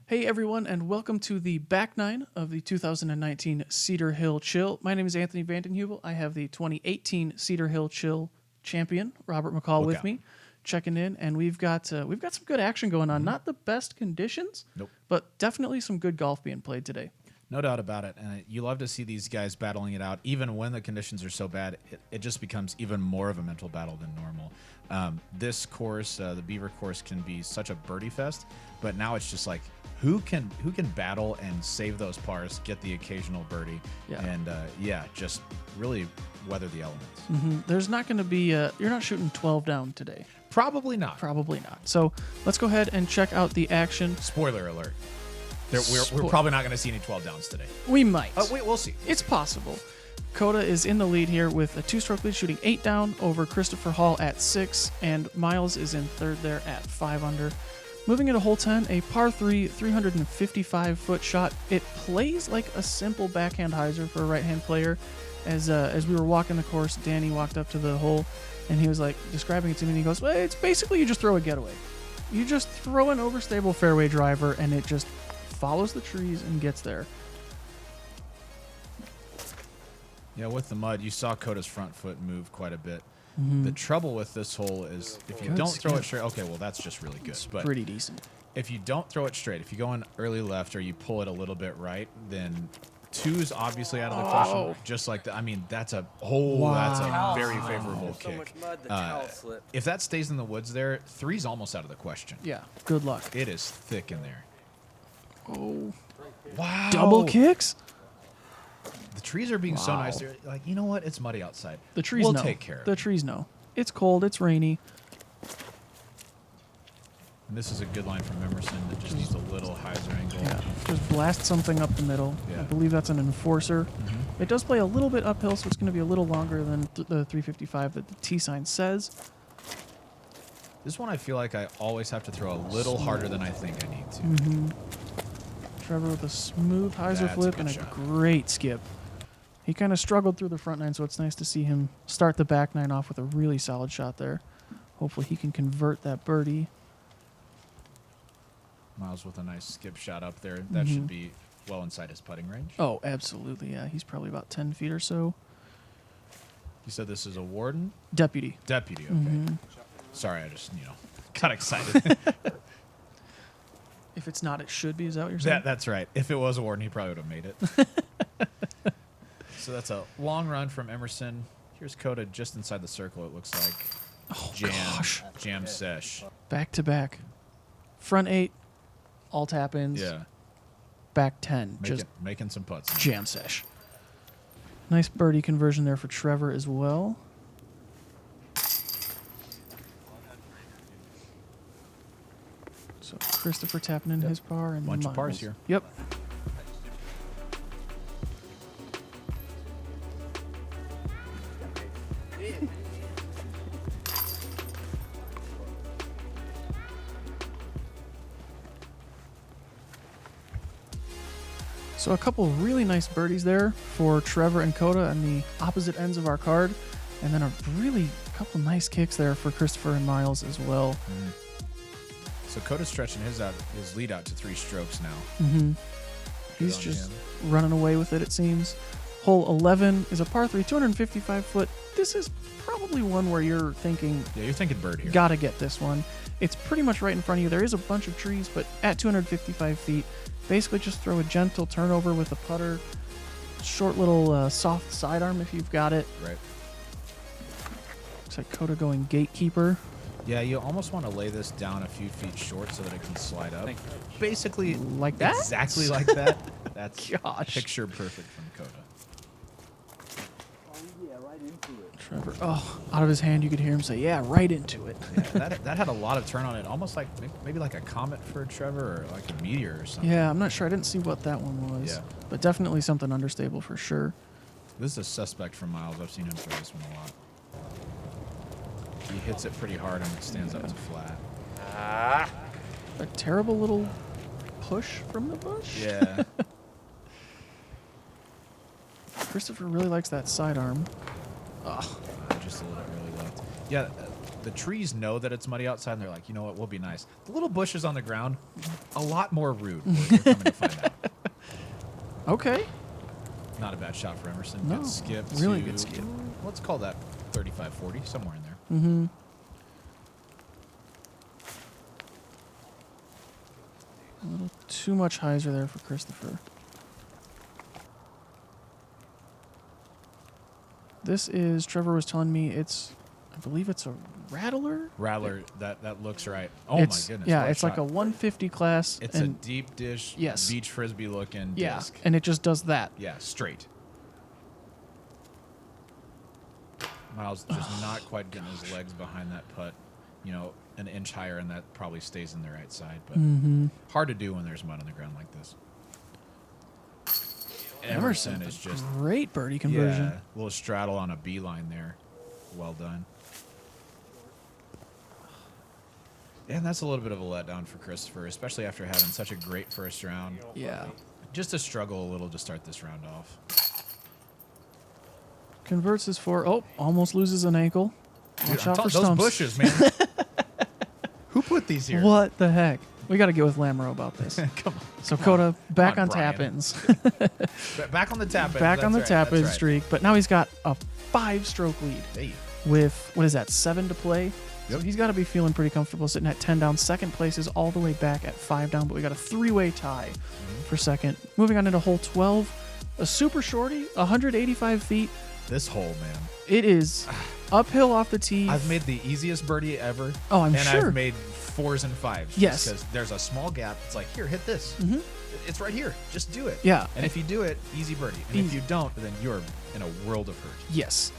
Hey everyone, and welcome to the back nine of the 2019 Cedar Hill Chill. My name is Anthony Heuvel. I have the 2018 Cedar Hill Chill champion, Robert McCall, with me, checking in, and we've got some good action going on. Not the best conditions, but definitely some good golf being played today. No doubt about it. And you love to see these guys battling it out. Even when the conditions are so bad, it just becomes even more of a mental battle than normal. This course, the Beaver course, can be such a birdie fest, but now it's just like, who can battle and save those pars, get the occasional birdie, and just really weather the elements. There's not going to be you're not shooting 12 down today. Probably not. Probably not. So let's go ahead and check out the action. Spoiler alert. We're probably not going to see any 12 downs today. We might. We'll see. It's possible. Coda is in the lead here with a 2-stroke lead, shooting 8 down over Christopher Hall at 6, and Miles is in third there at 5 under. Moving into hole 10, a par 3, 355-foot shot. It plays like a simple backhand hyzer for a right-hand player. As we were walking the course, Danny walked up to the hole, and he was like describing it to me, and he goes, well, it's basically you just throw a getaway. You just throw an overstable fairway driver, and it just follows the trees and gets there. Yeah, with the mud, you saw Coda's front foot move quite a bit. The trouble with this hole is if you don't throw it straight, okay, well, that's just really good. It's but pretty decent. If you don't throw it straight, if you go in early left or you pull it a little bit right, then 2's obviously out of the question. Just like that. I mean, that's a very favorable kick. If that stays in the woods there, 3's almost out of the question. Yeah, good luck. It is thick in there. Oh. Wow. Double kicks? The trees are being so nice. They're like, you know what? It's muddy outside. The trees we'll know. take care of it. The trees know. It's cold. It's rainy. And this is a good line from Emerson that just needs a little hyzer angle. Yeah, just blast something up the middle. Yeah. I believe that's an enforcer. It does play a little bit uphill, so it's going to be a little longer than the 355 that the T sign says. This one I feel like I always have to throw a little harder than I think I need to. Trevor with a smooth hyzer That's flip a and good a shot. great skip. He kind of struggled through the front nine, so it's nice to see him start the back nine off with a really solid shot there. Hopefully he can convert that birdie. Miles with a nice skip shot up there. That should be well inside his putting range. Oh, absolutely. Yeah, he's probably about 10 feet or so. You said this is a warden? Deputy. Deputy, okay. Sorry, I just, got excited. If it's not, it should be. Is that what you're saying? That's right. If it was a warden, he probably would have made it. So that's a long run from Emerson. Here's Coda just inside the circle, it looks like. Oh, gosh. Jam sesh. Back to back. Front 8, all tap ins. Yeah. Back 10, just Making some putts. jam sesh. Nice birdie conversion there for Trevor as well. So Christopher tapping in his par and Bunch of Miles. pars here. Yep. So a couple really nice birdies there for Trevor and Coda on the opposite ends of our card. And then a couple nice kicks there for Christopher and Miles as well. So Coda's stretching his lead out to 3 strokes now. He's just running away with it, it seems. Hole 11 is a par 3, 255-foot. This is probably one where you're thinking... Yeah, you're thinking bird here. Gotta get this one. It's pretty much right in front of you. There is a bunch of trees, but at 255 feet, basically just throw a gentle turnover with a putter. Short little soft sidearm if you've got it. Right. Looks like Coda going gatekeeper. Yeah, you almost want to lay this down a few feet short so that it can slide up. Basically, like that? Exactly like that. That's Gosh. picture perfect from Coda. Trevor, out of his hand, you could hear him say, yeah, right into it. Yeah, that had a lot of turn on it, almost like maybe like a comet for Trevor or like a meteor or something. Yeah, I'm not sure. I didn't see what that one was. Yeah. But definitely something understable for sure. This is a suspect from Miles. I've seen him throw this one a lot. He hits it pretty hard and it stands up to flat. A terrible little push from the bush. Yeah. Christopher really likes that sidearm. Just a little bit really left. Yeah, the trees know that it's muddy outside, and they're like, you know what, we'll be nice. The little bushes on the ground, a lot more rude. We're coming to find out. Okay. Not a bad shot for Emerson. No, Good skip. really good skip. Let's call that 35-40, somewhere in there. Mm-hmm. A little too much hyzer there for Christopher. This is, Trevor was telling me I believe it's a Rattler? Rattler, that looks right. Oh my goodness. Yeah, what a it's like shot. a 150 class. It's a deep dish, Yes. beach frisbee looking Yeah, disc. and it just does that. Yeah, straight. Miles just not quite getting his legs behind that putt. You know, an inch higher, and that probably stays in the right side. But hard to do when there's mud on the ground like this. Emerson is just great birdie conversion. Yeah, a little straddle on a beeline there. Well done. And that's a little bit of a letdown for Christopher, especially after having such a great first round. Yeah. Just to struggle a little to start this round off. Converts his four. Oh, almost loses an ankle. Watch out for Those stumps. bushes, man. Who put these here? What the heck? We got to get with Lamoureux about this. Come on. So Coda back Come on on, Brian. tap-ins. Back on the tap-in. Back on the That's right, tap-in that's right. streak, but now he's got a 5-stroke lead Hey. with, what is that, 7 to play? Yep. So he's got to be feeling pretty comfortable sitting at 10 down. Second place is all the way back at 5 down, but we got a 3-way tie for second. Moving on into hole 12, a super shorty, 185 feet. This hole, man. It is uphill off the tee. I've made the easiest birdie ever. Oh, I'm and sure. I've made 4s and 5s. Yes. Because there's a small gap. It's like, here, hit this. It's right here. Just do it. Yeah. And if you do it, easy birdie. And if you don't, then you're in a world of hurt. Yes.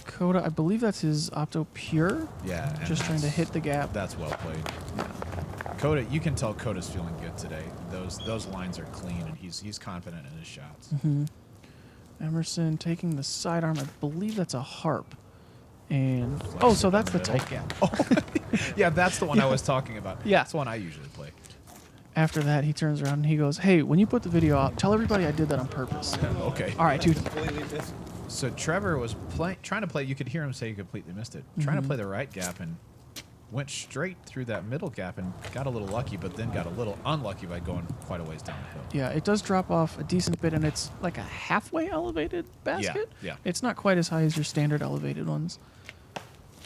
Coda, I believe that's his Opto Pure. Yeah. and Just trying to that's- hit the gap. That's well played. Coda, you can tell Coda's feeling good today. Those lines are clean, and he's confident in his shots. Emerson taking the sidearm. I believe that's a harp. And Flex oh, it so down that's the the middle. tight gap. Yeah, that's the one I was talking about. Yeah. That's the one I usually play. After that, he turns around and he goes, "Hey, when you put the video out, tell everybody I did that on purpose." Okay. All right, dude. So Trevor was trying to play. You could hear him say he completely missed it. Trying to play the right gap and went straight through that middle gap and got a little lucky, but then got a little unlucky by going quite a ways down the hill. Yeah, it does drop off a decent bit, and it's like a halfway elevated basket. Yeah. It's not quite as high as your standard elevated ones.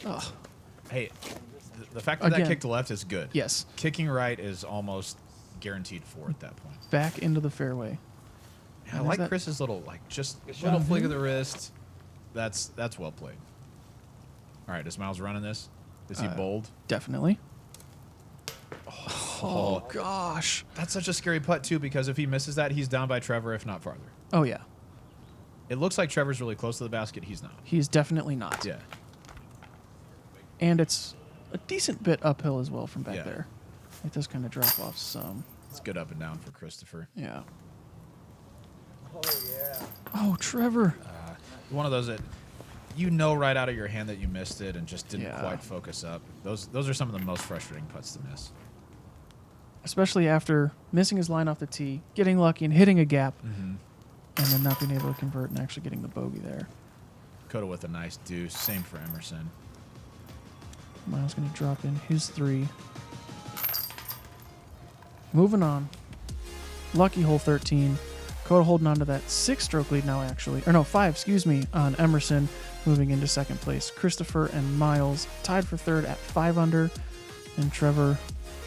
Ugh. Hey, the fact that Again. that kicked left is good. Yes. Kicking right is almost guaranteed 4 at that point. Back into the fairway. I And like is that- Chris's little, little flick of the wrist. That's well played. All right, is Miles running this? Is he bold? Definitely. Oh, Oh gosh. that's such a scary putt too, because if he misses that, he's down by Trevor, if not farther. Oh yeah. It looks like Trevor's really close to the basket. He's not. He's definitely not. Yeah. And it's a decent bit uphill as well from back Yeah. there. It does kind of drop off some. It's good up and down for Christopher. Yeah. Oh, yeah. Oh, Trevor. One of those that you know right out of your hand that you missed it and just didn't Yeah. quite focus up. Those are some of the most frustrating putts to miss. Especially after missing his line off the tee, getting lucky and hitting a gap, and then not being able to convert and actually getting the bogey there. Coda with a nice deuce. Same for Emerson. Miles going to drop in his 3. Moving on. Lucky hole 13. Coda holding on to that 6-stroke lead now, actually. Or no, 5, excuse me, on Emerson, moving into second place. Christopher and Miles tied for third at 5 under. And Trevor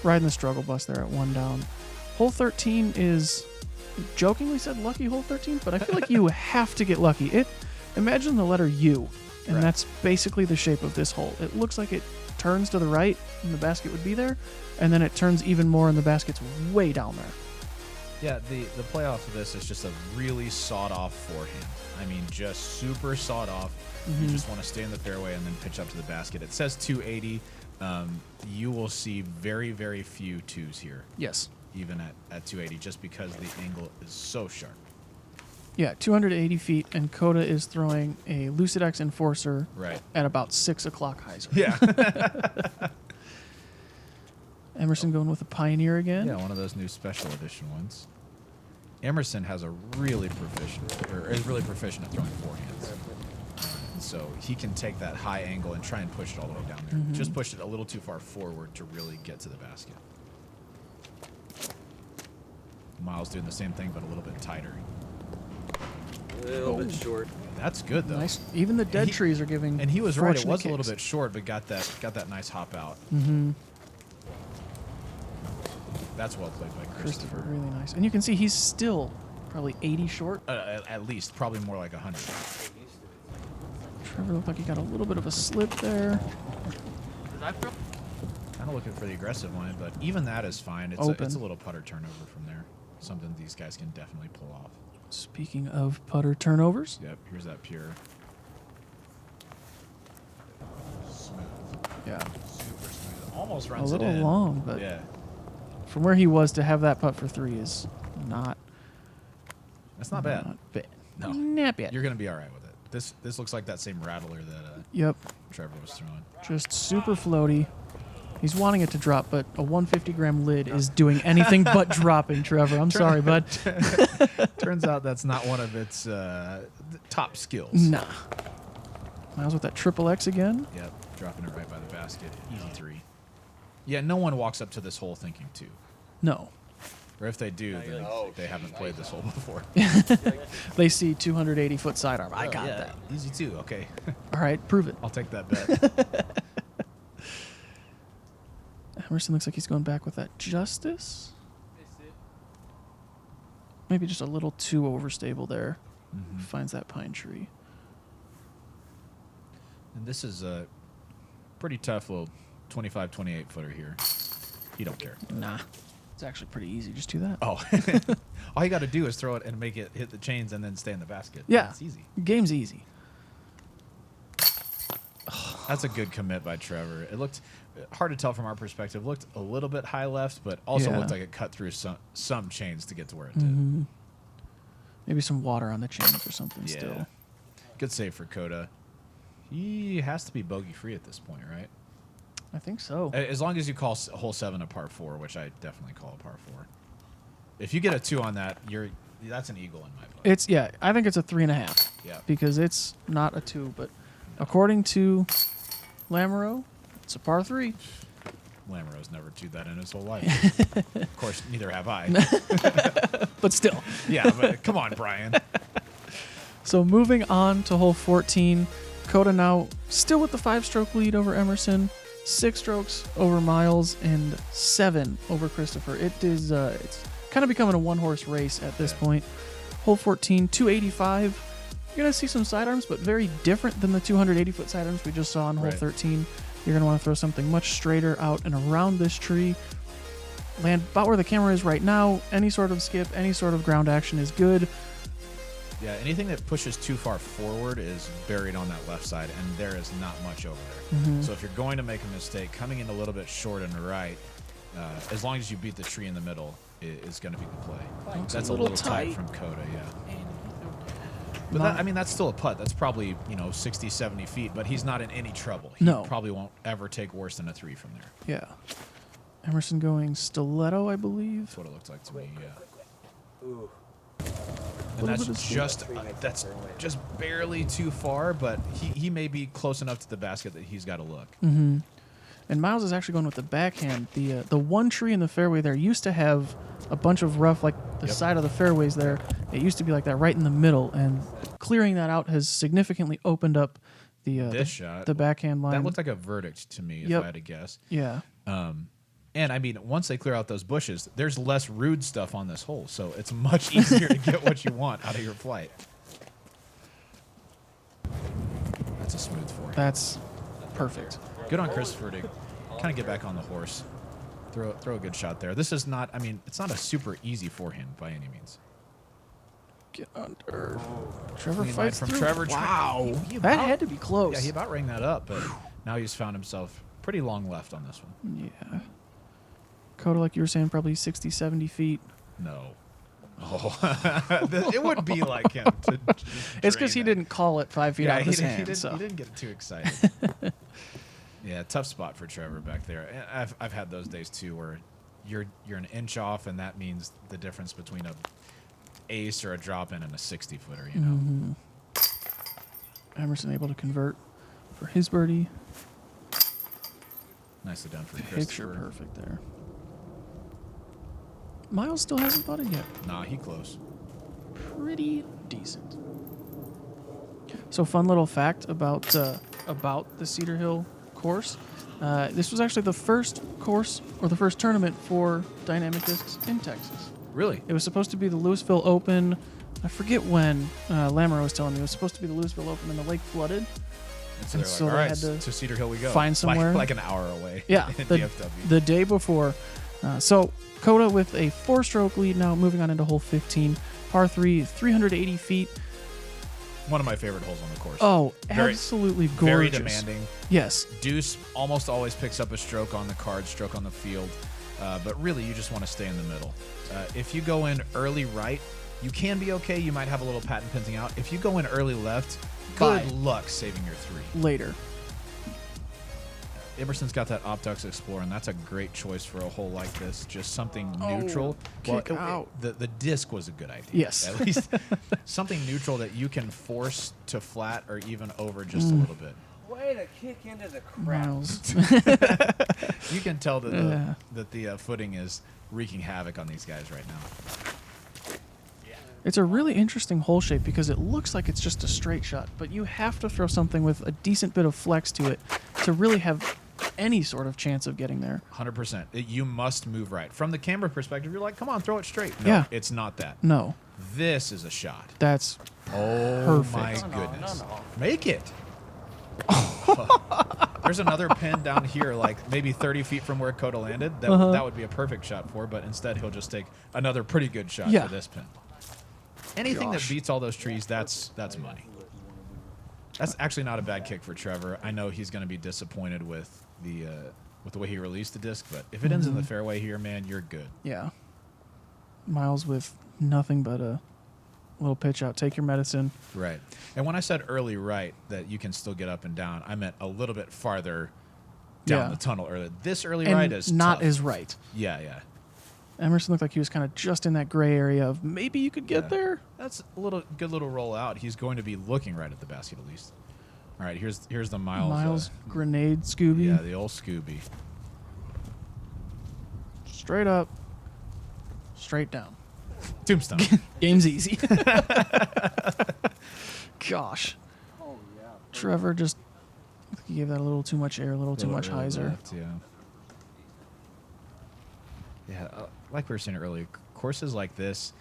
riding the struggle bus there at 1 down. Hole 13 is, jokingly said lucky hole 13, but I feel like you have to get lucky. Imagine the letter U, and Right. that's basically the shape of this hole. It looks like it turns to the right, and the basket would be there, and then it turns even more, and the basket's way down there. Yeah, the playoff of this is just a really sawed-off forehand. I mean, just super sawed off. You just want to stay in the fairway and then pitch up to the basket. It says 280. You will see very, very few 2s here, Yes. even at 280, just because the angle is so sharp. Yeah, 280 feet, and Coda is throwing a Lucid X Enforcer Right. at about 6 o'clock hyzer. Yeah. Emerson going with a Pioneer again. Yeah, one of those new special edition ones. Emerson has a really proficient, or is really proficient at throwing forehands. so he can take that high angle and try and push it all the way down there. Just push it a little too far forward to really get to the basket. Miles doing the same thing, but a little bit tighter. A little bit short. That's good though. Nice. Even the dead trees are giving. And he was right. It fortunate was a little kicks. bit short, but got that nice hop out. That's well played by Christopher, Christopher. really nice. And you can see he's still probably 80 short. At least, probably more like 100. Trevor looked like he got a little bit of a slip there. Kind of looking for the aggressive line, but even that is fine. It's a little putter turnover from there. Something these guys can definitely pull off. Speaking of putter turnovers. Yep, here's that pure. Smooth. Yeah. Super smooth. Almost A runs it little in. long, but Yeah. from where he was to have that putt for 3 is not That's not bad. Not bad. No. Not bad. You're going to be all right with it. This looks like that same rattler that Yep. Trevor was throwing. Just super floaty. He's wanting it to drop, but a 150-gram lid is doing anything but dropping, Trevor. I'm sorry, bud. Turns out that's not one of its top skills. Nah. Miles with that triple X again. Yep, dropping it right by the basket. Easy 3. Yeah, no one walks up to this hole thinking 2. No. Or if they do, then they haven't played this hole before. They see 280-foot sidearm. I got yeah, that. Easy 2, okay. All right, prove it. I'll take that bet. Emerson looks like he's going back with that Justice. Maybe just a little too overstable there. Finds that pine tree. And this is a pretty tough little 25, 28 footer here. You don't care. Nah. It's actually pretty easy. Just do that. Oh. All you got to do is throw it and make it hit the chains and then stay in the basket. Yeah. It's easy. Game's easy. That's a good commit by Trevor. It looked hard to tell from our perspective. Looked a little bit high left, but also Yeah. looked like it cut through some chains to get to where it did. Maybe some water on the chains or something Yeah. still. Good save for Coda. He has to be bogey free at this point, right? I think so. As long as you call hole 7 a par 4, which I definitely call a par 4. If you get a 2 on that, that's an eagle in my book. I think it's a 3.5. Yeah. Because it's not a 2, but according to Lamoureux, it's a par 3. Lamoureux's never 2'd that in his whole life. Of course, neither have I. But still. Yeah, but come on, Brian. So moving on to hole 14, Coda now still with the 5-stroke lead over Emerson, 6 strokes over Miles, and 7 over Christopher. It is it's kind of becoming a one-horse race at this point. Hole 14, 285. You're going to see some sidearms, but very different than the 280-foot sidearms we just saw on hole 13. You're going to want to throw something much straighter out and around this tree. Land about where the camera is right now. Any sort of skip, any sort of ground action is good. Yeah, anything that pushes too far forward is buried on that left side, and there is not much over there. So if you're going to make a mistake, coming in a little bit short and right, as long as you beat the tree in the middle, is going to be the play. That's a little tight from Coda, yeah. But that's still a putt. That's probably 60, 70 feet, but he's not in any trouble. He probably won't ever take worse than a 3 from there. Yeah. Emerson going stiletto, I believe. That's what it looks like to me, yeah. Ooh. And that's just barely too far, but he may be close enough to the basket that he's got to look. And Miles is actually going with the backhand. The one tree in the fairway there used to have a bunch of rough, like the side of the fairways there. It used to be like that right in the middle, and clearing that out has significantly opened up shot. The backhand line. That looked like a verdict to me, if I had to guess. Yeah. And I mean, once they clear out those bushes, there's less rude stuff on this hole, so it's much easier to get what you want out of your flight. That's a smooth forehand. That's perfect. Good on Christopher to kind of get back on the horse. Throw a good shot there. This is not, it's not a super easy forehand by any means. Get under. Trevor Clean line fights from through. Trevor. Wow. He That about- had to be close. Yeah, he about rang that up, but now he's found himself pretty long left on this one. Yeah. Coda, like you were saying, probably 60, 70 feet. No. Oh, it would be like him. It's because he didn't call it 5 feet out of his hand. He didn't get too excited. Yeah, tough spot for Trevor back there. And I've had those days too, where you're an inch off, and that means the difference between a ace or a drop in and a 60-footer. Emerson able to convert for his birdie. Nicely done for Picture Christopher. perfect there. Miles still hasn't putted yet. Nah, he close. Pretty decent. So fun little fact about the Cedar Hill course. This was actually the first course or the first tournament for dynamic discs in Texas. Really? It was supposed to be the Louisville Open. I forget when. Lamar was telling me it was supposed to be the Louisville Open, and the lake flooded. So they're so like, they all had right, to Cedar Hill we go. find somewhere. Like an hour away. Yeah, in the DFW. the day before. So Coda with a 4-stroke lead now, moving on into hole 15, par 3, 380 feet. One of my favorite holes on the course. Oh, Very- absolutely gorgeous. Very demanding. Yes. Deuce almost always picks up a stroke on the card, stroke on the field. But really, you just want to stay in the middle. If you go in early right, you can be okay. You might have a little patent pinting out. If you go in early left, Bye. good luck saving your 3. Later. Emerson's got that Optux Explorer, and that's a great choice for a hole like this. Just something Oh, neutral. kick out. The disc was a good idea. Yes. At least something neutral that you can force to flat or even over just a little bit. Way to kick into the crap. Miles. You can tell that Yeah. the footing is wreaking havoc on these guys right now. It's a really interesting hole shape because it looks like it's just a straight shot, but you have to throw something with a decent bit of flex to it to really have any sort of chance of getting there. 100%. You must move right. From the camera perspective, you're like, come on, throw it straight. No, Yeah. it's not that. No, This is a shot. that's Oh, Perfect. my No, goodness. no. Make it. There's another pin down here, like maybe 30 feet from where Coda landed. That would be a perfect shot for, but instead he'll just take another pretty good shot Yeah. for this pin. Anything Gosh. that beats all those trees, that's money. That's actually not a bad kick for Trevor. I know he's going to be disappointed with the way he released the disc, but if it ends in the fairway here, man, you're good. yeah. Miles with nothing but a little pitch out. Take your medicine. Right. And when I said early right that you can still get up and down, I meant a little bit farther down Yeah. the tunnel early. This early And right is not tough. as right. Yeah, yeah. Emerson looked like he was kind of just in that gray area of maybe you could get Yeah. there. That's a good little roll out. He's going to be looking right at the basket at least. All right, here's the Miles. Grenade Scooby. Yeah, the old Scooby. Straight up. Straight down. Tombstone. Game's easy. Gosh. Oh, yeah. Trevor just I think he gave that a little too much air, a little too much Early hyzer. left, yeah. Yeah, like we were saying earlier, courses like this,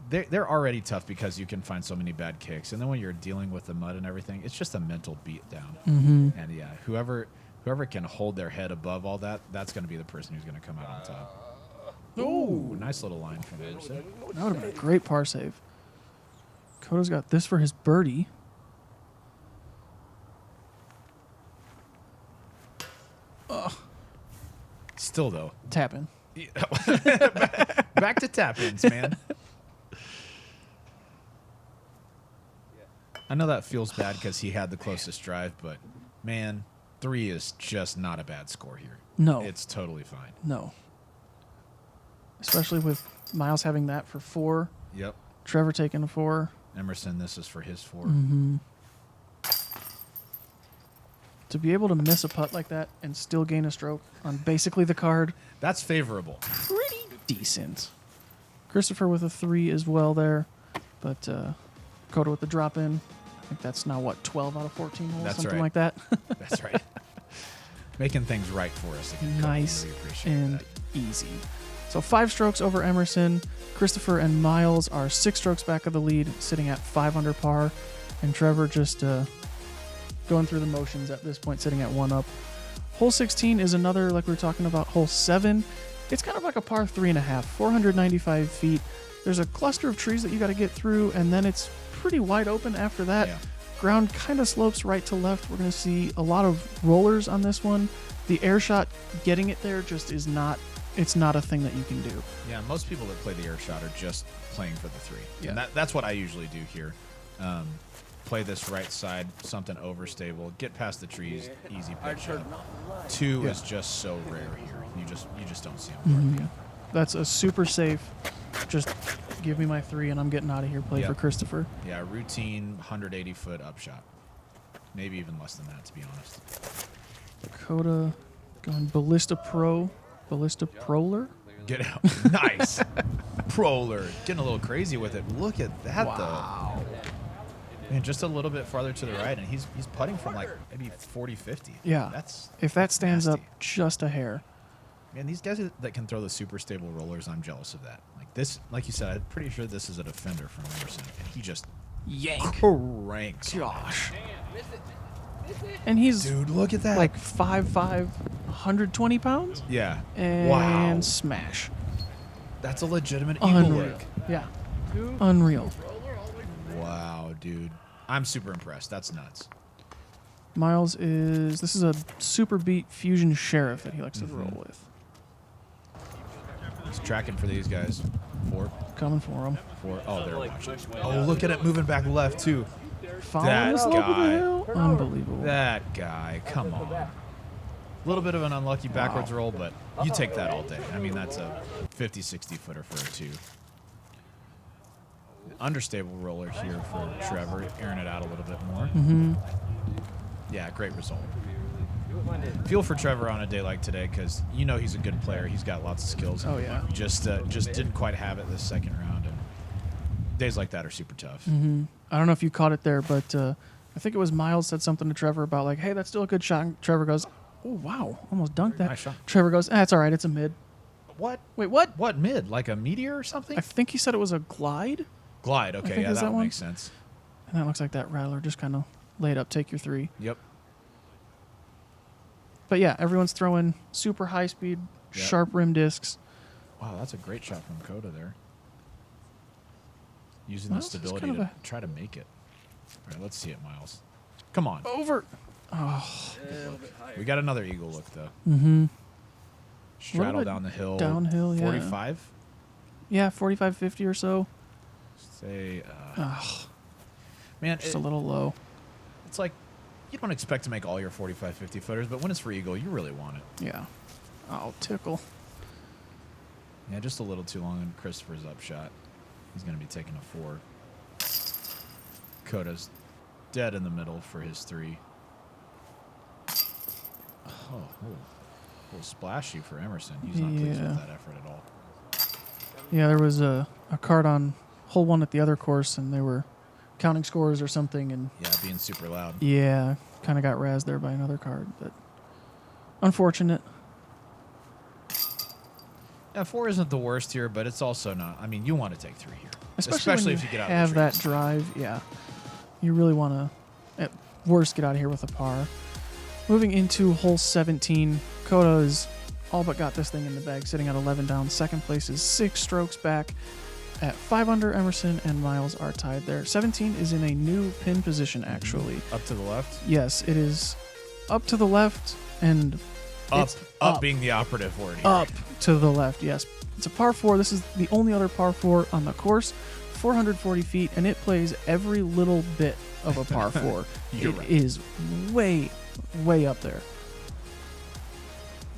they're already tough because you can find so many bad kicks, and then when you're dealing with the mud and everything, it's just a mental beat down. Mm-hmm. And yeah, whoever can hold their head above all that, that's going to be the person who's going to come out on top. Ooh, nice little line from Emerson. That would have been a great par save. Coda's got this for his birdie. Still though, Tap in. back to tap-ins, man. I know that feels bad because he had the closest drive, but man, 3 is just not a bad score here. No. It's totally fine. No. Especially with Miles having that for 4. Yep. Trevor taking a 4. Emerson, this is for his 4. Mm-hmm. To be able to miss a putt like that and still gain a stroke on basically the card, That's favorable. pretty decent. Christopher with a 3 as well there, but Coda with the drop in. I think that's now what, 12 out of 14 holes, That's something right. like that. That's right. Making things right for us again. Coach. Nice Really appreciate and that. easy. So 5 strokes over Emerson. Christopher and Miles are 6 strokes back of the lead, sitting at 5 under par, and Trevor just going through the motions at this point, sitting at 1 up. Hole 16 is another, like we were talking about, hole 7. It's kind of like a par 3.5, 495 feet. There's a cluster of trees that you got to get through, and then it's pretty wide open after that. Yeah. Ground kind of slopes right to left. We're going to see a lot of rollers on this one. The air shot, getting it there just is not, it's not a thing that you can do. Yeah, most people that play the air shot are just playing for the 3. Yeah. And that's what I usually do here. Play this right side, something overstable, get past the trees, easy I pitch heard shot. nothing like. 2 Yeah. is just so rare here. You just don't see them. Mhm. That's a super safe, just give me my 3 and I'm getting out of here play Yep. for Christopher. Yeah, routine 180-foot up shot. Maybe even less than that, to be honest. Coda going Ballista Proler. Get out. Nice. Proler. Getting a little crazy with it. Look at that, though. Man, just a little bit farther to the right, and he's putting from like maybe 40, 50. Yeah. That's if that stands nasty. up just a hair. Man, these guys that can throw the super stable rollers, I'm jealous of that. Like this, like you said, I'm pretty sure this is a defender from Emerson, and he just cranks. Gosh. And he's Dude, look at that. like 5'5", 120 pounds. yeah. And Wow. smash. That's a legitimate eagle Unreal. look. Yeah. Unreal. Wow, dude. I'm super impressed. That's nuts. Miles this is a super beat fusion sheriff that he likes to roll with. He's tracking for these guys. 4. Coming for him. 4. Oh, they're watching. Oh, look at it moving back left, too. Following That the slope of the guy. hill. Unbelievable. That guy. Come on. A little bit of an unlucky backwards roll, but you take that all day. I mean, that's a 50, 60 footer for a 2. Understable roller here for Trevor, airing it out a little bit more. Yeah, great result. Feel for Trevor on a day like today because you know he's a good player. He's got lots of skills. Oh, yeah. Just didn't quite have it this second round, and days like that are super tough. I don't know if you caught it there, but I think it was Miles said something to Trevor about like, hey, that's still a good shot. And Trevor goes, oh, wow, almost dunked that. Nice shot. Trevor goes, it's all right, it's a mid. What? Wait, what? What mid? Like a meteor or something? I think he said it was a glide. Glide. Okay, think yeah, it's that that would one. make sense. And that looks like that rattler just kind of laid up, take your 3. Yep. But yeah, everyone's throwing super high speed, Yep. sharp rim discs. Wow, that's a great shot from Coda there. Using Well, the this is stability kind to of try to make it. All right, let's see it, Miles. Come on. Over. We got another eagle look, though. Mm-hmm. Straddle bit down the hill. downhill, yeah. 45? Yeah, 45, 50 or so. Say, Ugh, man, just a little low. it's like you don't expect to make all your 45, 50 footers, but when it's for eagle, you really want it. Yeah. Oh, tickle. Yeah, just a little too long on Christopher's upshot. He's going to be taking a 4. Coda's dead in the middle for his 3. Oh, a little splashy for Emerson. He's not pleased Yeah. with that effort at all. Yeah, there was a card on hole 1 at the other course, and they were counting scores or something, and Yeah, being super loud. yeah, kind of got razzed there by another card, but unfortunate. Yeah, 4 isn't the worst here, but it's also not. I mean, you want to take 3 here. Especially when if you get out have of the that trees. drive, yeah. You really want to, at worst, get out of here with a par. Moving into hole 17, Coda's all but got this thing in the bag, sitting at 11 down. Second place is 6 strokes back at 5 under. Emerson and Miles are tied there. 17 is in a new pin position, actually. Up to the left? Yes, it is up to the left and Up. it's Up being the operative word here. up to the left, yes. It's a par 4. This is the only other par 4 on the course. 440 feet, and it plays every little bit of a par 4. You're It right. is way, way up there.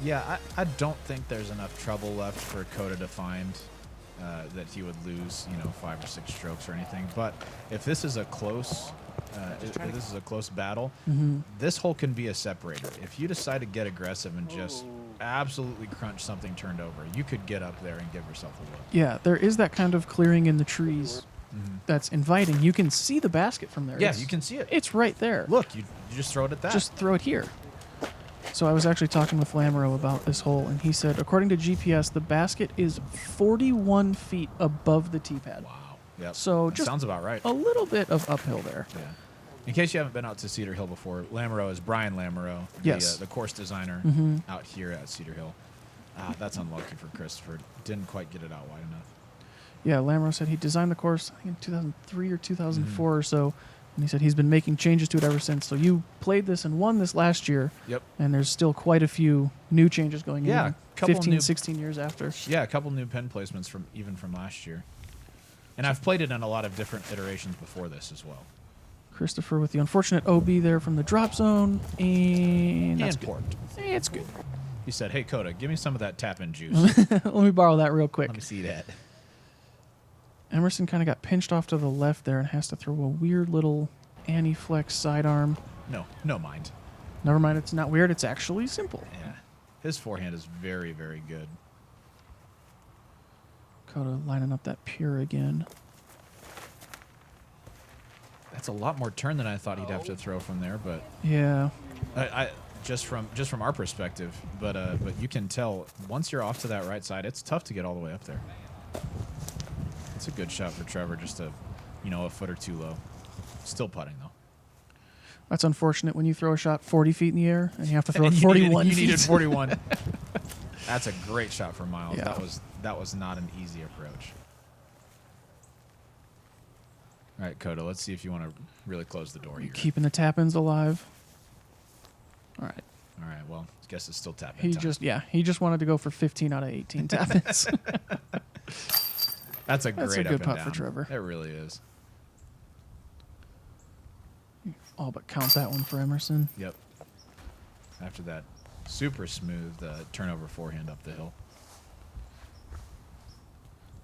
Yeah, I don't think there's enough trouble left for Coda to find that he would lose, 5 or 6 strokes or anything. But if this is a close, if this is a close battle, this hole can be a separator. If you decide to get aggressive and just absolutely crunch something turned over, you could get up there and give yourself a look. Yeah, there is that kind of clearing in the trees that's inviting. You can see the basket from there. Yeah, It's- you can see it. It's right there. Look, you just throw it at that. Just throw it here. So I was actually talking with Lamoureux about this hole, and he said, according to GPS, the basket is 41 feet above the tee pad. wow. Yep. So That just sounds about right. a little bit of uphill there. Yeah. In case you haven't been out to Cedar Hill before, Lamoureux is Brian Lamoureux, Yes. the course designer out here at Cedar Hill. That's unlucky for Christopher. Didn't quite get it out wide enough. Yeah, Lamoureux said he designed the course, I think in 2003 or 2004 or so, and he said he's been making changes to it ever since. So you played this and won this last year, Yep. and there's still quite a few new changes going Yeah, in, couple 15, new- 16 years after. Yeah, a couple new pen placements from last year. And I've played it in a lot of different iterations before this as well. Christopher with the unfortunate OB there from the drop zone, and that's And good. port. It's good. He said, "Hey, Coda, give me some of that tap-in juice. Let me borrow that real quick. Let me see that." Emerson kind of got pinched off to the left there and has to throw a weird little anti-flex sidearm. no mind. Never mind, it's not weird. It's actually simple. Yeah. His forehand is very, very good. Coda lining up that pure again. That's a lot more turn than I thought he'd have to throw from there, but Yeah. I just from our perspective, but you can tell once you're off to that right side, it's tough to get all the way up there. It's a good shot for Trevor, just a foot or two low. Still putting though. That's unfortunate when you throw a shot 40 feet in the air and you have to throw it 41 You feet. needed 41. That's a great shot for Miles. Yeah. That was not an easy approach. All right, Coda, let's see if you want to really close the door here. Keeping the tap-ins alive. All right. All right, well, I guess it's still tapping He time. he just wanted to go for 15 out of 18 tap-ins. That's a great That's a up good and putt down. for Trevor. It really is. All but count that one for Emerson. Yep. After that super smooth turnover forehand up the hill.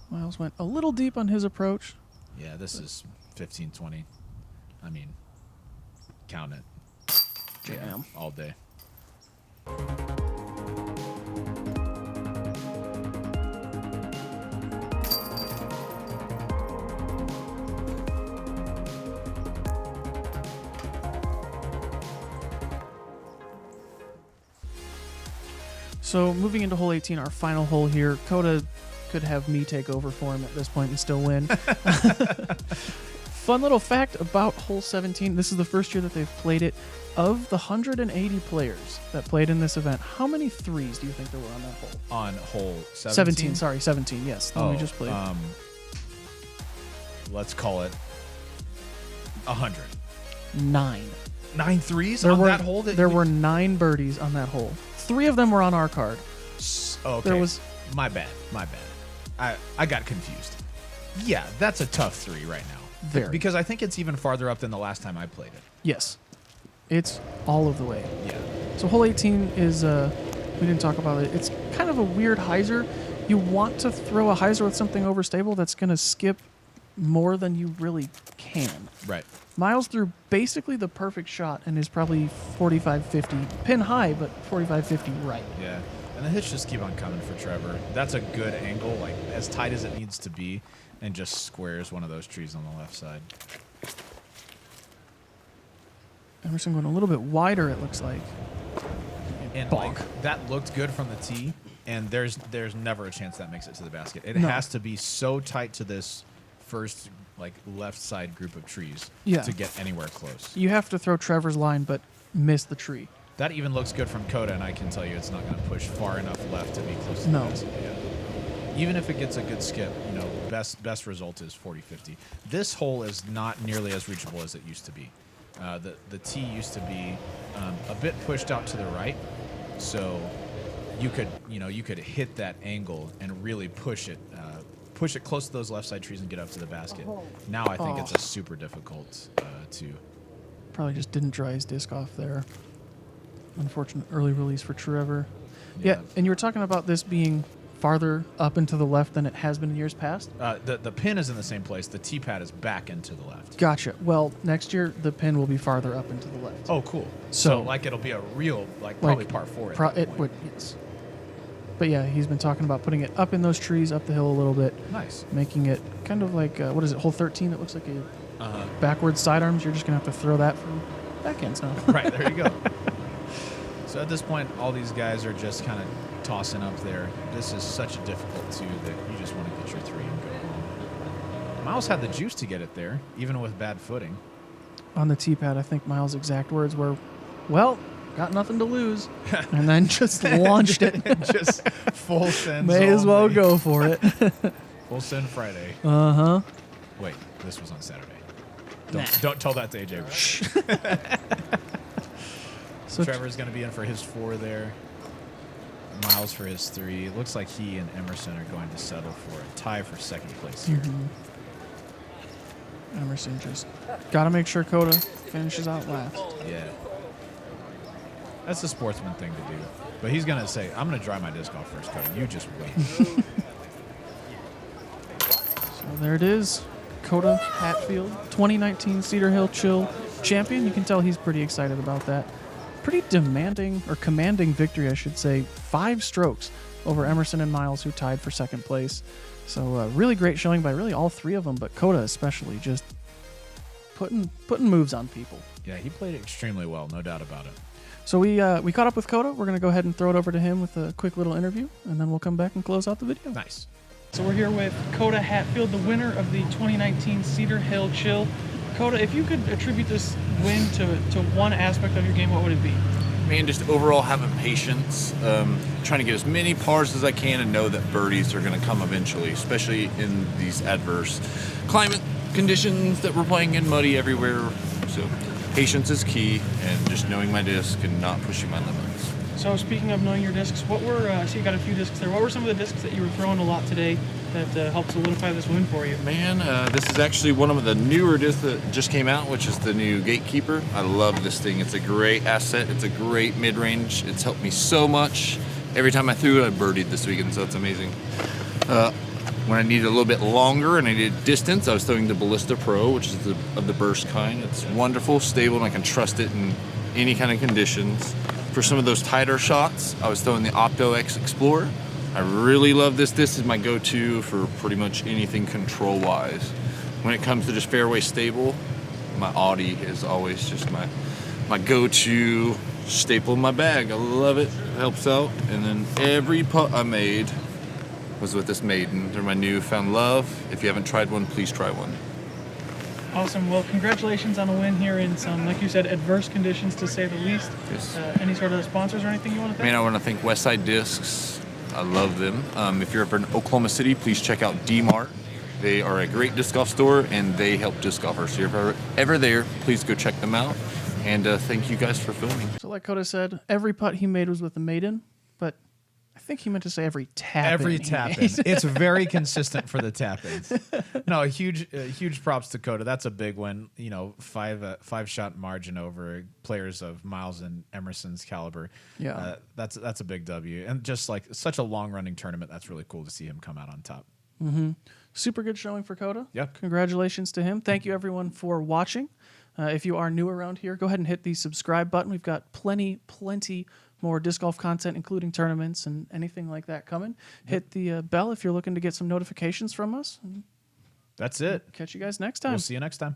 Miles went a little deep on his approach. Yeah, this is 15, 20. I mean, count it. Jam. All day. So moving into hole 18, our final hole here, Coda could have me take over for him at this point and still win. Fun little fact about hole 17, this is the first year that they've played it. Of the 180 players that played in this event, how many threes do you think there were on that hole? On hole 17? 17, sorry, 17, yes. The one we just played. Let's call it 100. 9. 9 threes There on were, that hole? there were 9 birdies on that hole. 3 of them were on our card. Okay. There was My bad. I got confused. Yeah, that's a tough 3 right now. Very. Because I think it's even farther up than the last time I played it. Yes. It's all of the way. Yeah. So hole 18 is, we didn't talk about it. It's kind of a weird hyzer. You want to throw a hyzer with something overstable that's going to skip more than you really can. Right. Miles threw basically the perfect shot and is probably 45-50. Pin high, but 45-50 right. Yeah. And the hits just keep on coming for Trevor. That's a good angle, like as tight as it needs to be, and just squares one of those trees on the left side. Emerson going a little bit wider, it looks like. And Bonk. like that looked good from the tee, and there's never a chance that makes it to the basket. It No. has to be so tight to this first like left side group of trees Yeah. to get anywhere close. You have to throw Trevor's line, but miss the tree. That even looks good from Coda, and I can tell you it's not going to push far enough left to be close to No. the basket. Yeah. Even if it gets a good skip, best result is 40-50. This hole is not nearly as reachable as it used to be. The tee used to be a bit pushed out to the right, so you could hit that angle and really push it close to those left side trees and get up to the basket. Now I think it's a super difficult to. Probably just didn't dry his disc off there. Unfortunate early release for Trevor. Yeah, and you were talking about this being farther up and to the left than it has been in years past? The pin is in the same place. The tee pad is back and to the left. Gotcha. Well, next year the pin will be farther up and to the left. Oh, cool. So, like it'll be a real, probably par 4 at that it point. would, yes. But yeah, he's been talking about putting it up in those trees, up the hill a little bit. Nice. Making it kind of like, what is it, hole 13? It looks like a backwards sidearms. You're just going to have to throw that from backhands now. Right, there you go. So at this point, all these guys are just kind of tossing up there. This is such a difficult 2 that you just want to get your 3 and go home. Miles had the juice to get it there, even with bad footing. On the tee pad, I think Miles' exact words were, well, got nothing to lose. And then just launched it. Just full send. May as well go for it. Full send Friday. Uh-huh. Wait, this was on Saturday. Don't tell that to AJ. Shh. So Trevor's going to be in for his 4 there. Miles for his 3. It looks like he and Emerson are going to settle for a tie for second place here. Emerson just got to make sure Coda finishes out last. Yeah. That's the sportsman thing to do. But he's going to say, I'm going to dry my disc off first, Coda. You just wait. So there it is. Coda Hatfield, 2019 Cedar Hill Chill champion. You can tell he's pretty excited about that. Pretty demanding, or commanding victory, I should say. 5 strokes over Emerson and Miles, who tied for second place. So really great showing by really all 3 of them, but Coda especially, just putting moves on people. Yeah, he played extremely well, no doubt about it. So we caught up with Coda. We're going to go ahead and throw it over to him with a quick little interview, and then we'll come back and close out the video. Nice. So we're here with Coda Hatfield, the winner of the 2019 Cedar Hill Chill. Coda, if you could attribute this win to one aspect of your game, what would it be? Man, just overall having patience, trying to get as many pars as I can and know that birdies are going to come eventually, especially in these adverse climate conditions that we're playing in, muddy everywhere. So patience is key, and just knowing my disc and not pushing my limits. So speaking of knowing your discs, what were, so you got a few discs there, what were some of the discs that you were throwing a lot today that helped solidify this win for you? Man, this is actually one of the newer discs that just came out, which is the new Gatekeeper. I love this thing. It's a great asset. It's a great mid-range. It's helped me so much. Every time I threw it, I birdied this weekend, so it's amazing. When I needed a little bit longer and I needed distance, I was throwing the Ballista Pro, which is of the burst kind. It's wonderful, stable, and I can trust it in any kind of conditions. For some of those tighter shots, I was throwing the Opto X Explorer. I really love this. This is my go-to for pretty much anything control-wise. When it comes to just fairway stable, my Audi is always just my go-to staple in my bag. I love it. It helps out. And then every putt I made was with this Maiden. They're my newfound love. If you haven't tried one, please try one. Awesome. Well, congratulations on a win here in some, like you said, adverse conditions, to say the least. Yes. Any sort of sponsors or anything you want to thank? Man, I want to thank Westside Discs. I love them. If you're ever in Oklahoma City, please check out D-Mart. They are a great disc golf store, and they help disc golfers. So if you're ever there, please go check them out. And thank you guys for filming. So like Coda said, every putt he made was with the Maiden, but I think he meant to say every tap. Every tap-in. It's very consistent for the tap-ins. No, huge props to Coda. That's a big win. You know, five shot margin over players of Miles and Emerson's caliber. Yeah, that's a big W. And just like such a long-running tournament, that's really cool to see him come out on top. Mm-hmm. Super good showing for Coda. Yep. Congratulations to him. Thank you everyone for watching. If you are new around here, go ahead and hit the subscribe button. We've got plenty more disc golf content, including tournaments and anything like that coming. Hit the bell if you're looking to get some notifications from us. That's it. Catch you guys next time. We'll see you next time.